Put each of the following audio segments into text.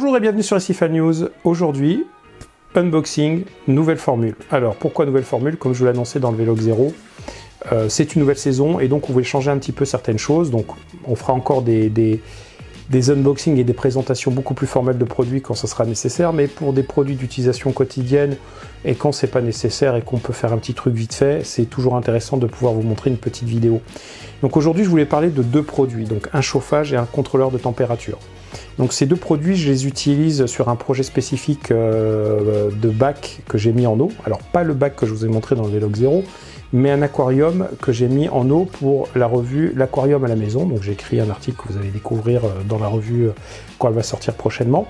Bonjour et bienvenue sur SciFan News. Aujourd'hui, unboxing, nouvelle formule. Alors, pourquoi nouvelle formule? Comme je vous l'ai annoncé dans le Vlog 0, c'est une nouvelle saison et donc on voulait changer un petit peu certaines choses. Donc, on fera encore des unboxings et des présentations beaucoup plus formelles de produits quand ça sera nécessaire, mais pour des produits d'utilisation quotidienne et quand c'est pas nécessaire et qu'on peut faire un petit truc vite fait, c'est toujours intéressant de pouvoir vous montrer une petite vidéo. Donc aujourd'hui, je voulais parler de deux produits, donc un chauffage et un contrôleur de température. Donc ces deux produits, je les utilise sur un projet spécifique de bac que j'ai mis en eau. Alors pas le bac que je vous ai montré dans le Vlog 0, mais un aquarium que j'ai mis en eau pour la revue L'Aquarium à la maison. Donc j'ai écrit un article que vous allez découvrir dans la revue quand elle va sortir prochainement.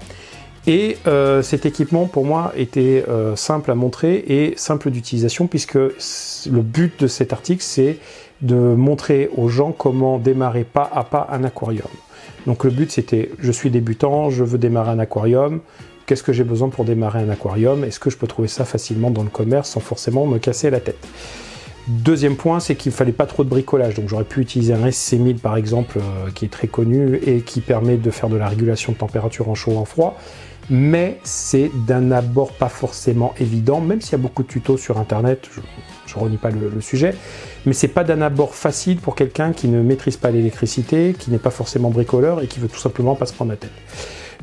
Et cet équipement pour moi était simple à montrer et simple d'utilisation, puisque le but de cet article c'est de montrer aux gens comment démarrer pas à pas un aquarium. Donc le but c'était, je suis débutant, je veux démarrer un aquarium, qu'est-ce que j'ai besoin pour démarrer un aquarium? Est-ce que je peux trouver ça facilement dans le commerce sans forcément me casser la tête? Deuxième point, c'est qu'il ne fallait pas trop de bricolage, donc j'aurais pu utiliser un SC1000 par exemple, qui est très connu et qui permet de faire de la régulation de température en chaud ou en froid, mais c'est d'un abord pas forcément évident, même s'il y a beaucoup de tutos sur internet, je ne renie pas le sujet, mais c'est pas d'un abord facile pour quelqu'un qui ne maîtrise pas l'électricité, qui n'est pas forcément bricoleur et qui veut tout simplement pas se prendre la tête.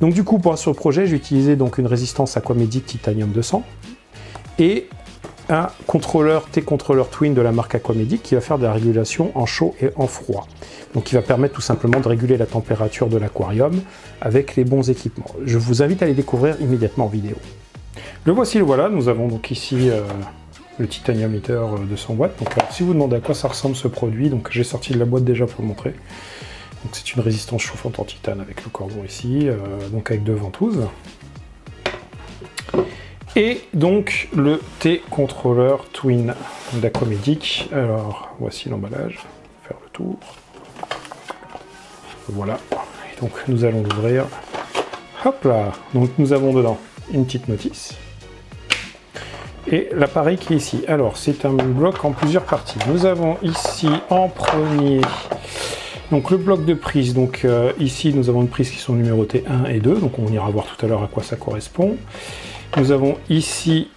Donc du coup, pour ce projet, j'ai utilisé donc une résistance Aquamedic Titanium 200 et un contrôleur T-Controller Twin de la marque Aquamedic qui va faire de la régulation en chaud et en froid. Donc qui va permettre tout simplement de réguler la température de l'aquarium avec les bons équipements. Je vous invite à les découvrir immédiatement en vidéo. Le voici, le voilà. Nous avons donc ici le Titanium Heater 200 watts. Donc alors, si vous demandez à quoi ça ressemble ce produit, donc j'ai sorti de la boîte déjà pour le montrer. Donc c'est une résistance chauffante en titane avec le cordon ici, donc avec deux ventouses. Et donc le T-Controller Twin d'Aquamedic. Alors voici l'emballage, faire le tour. Voilà, et donc nous allons l'ouvrir. Hop là, donc nous avons dedans une petite notice. Et l'appareil qui est ici. Alors c'est un bloc en plusieurs parties. Nous avons ici en premier donc le bloc de prise. Donc ici nous avons une prise qui sont numérotées 1 et 2, donc on ira voir tout à l'heure à quoi ça correspond. Nous avons ici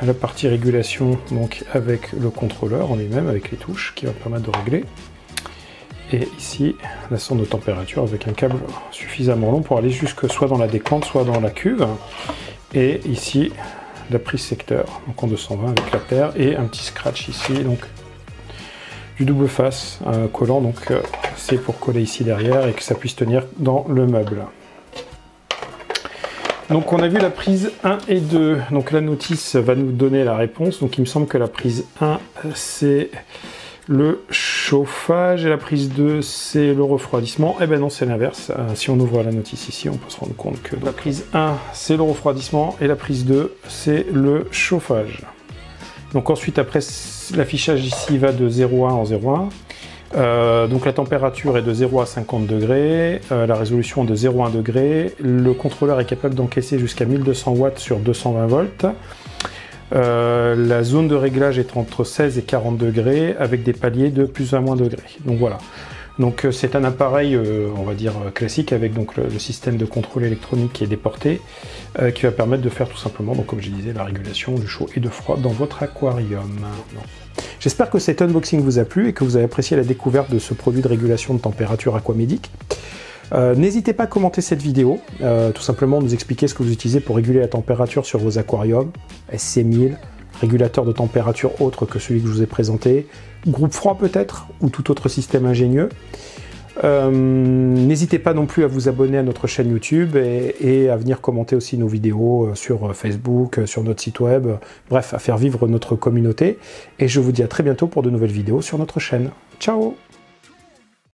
la partie régulation, donc avec le contrôleur en lui-même, avec les touches qui va permettre de régler. Et ici la sonde de température avec un câble suffisamment long pour aller jusque soit dans la décante, soit dans la cuve. Et ici la prise secteur, donc en 220 avec la paire, et un petit scratch ici, donc du double face collant, donc c'est pour coller ici derrière et que ça puisse tenir dans le meuble. Donc on a vu la prise 1 et 2, donc la notice va nous donner la réponse. Donc il me semble que la prise 1 c'est le chauffage et la prise 2 c'est le refroidissement. Eh ben non, c'est l'inverse. Si on ouvre la notice ici, on peut se rendre compte que la prise 1 c'est le refroidissement et la prise 2 c'est le chauffage. Donc ensuite, après l'affichage ici va de 0,1 en 0,1. Donc la température est de 0 à 50 degrés, la résolution est de 0,1 degré, le contrôleur est capable d'encaisser jusqu'à 1200 watts sur 220 volts, la zone de réglage est entre 16 et 40 degrés avec des paliers de plus ou moins degrés. Donc voilà, donc c'est un appareil on va dire classique avec donc le système de contrôle électronique qui est déporté, qui va permettre de faire tout simplement, donc comme je disais, la régulation du chaud et de froid dans votre aquarium. J'espère que cet unboxing vous a plu et que vous avez apprécié la découverte de ce produit de régulation de température Aquamedic. N'hésitez pas à commenter cette vidéo, tout simplement nous expliquer ce que vous utilisez pour réguler la température sur vos aquariums, SC1000, régulateur de température autre que celui que je vous ai présenté, groupe froid peut-être, ou tout autre système ingénieux. N'hésitez pas non plus à vous abonner à notre chaîne YouTube et à venir commenter aussi nos vidéos sur Facebook, sur notre site web, bref, à faire vivre notre communauté. Et je vous dis à très bientôt pour de nouvelles vidéos sur notre chaîne. Ciao!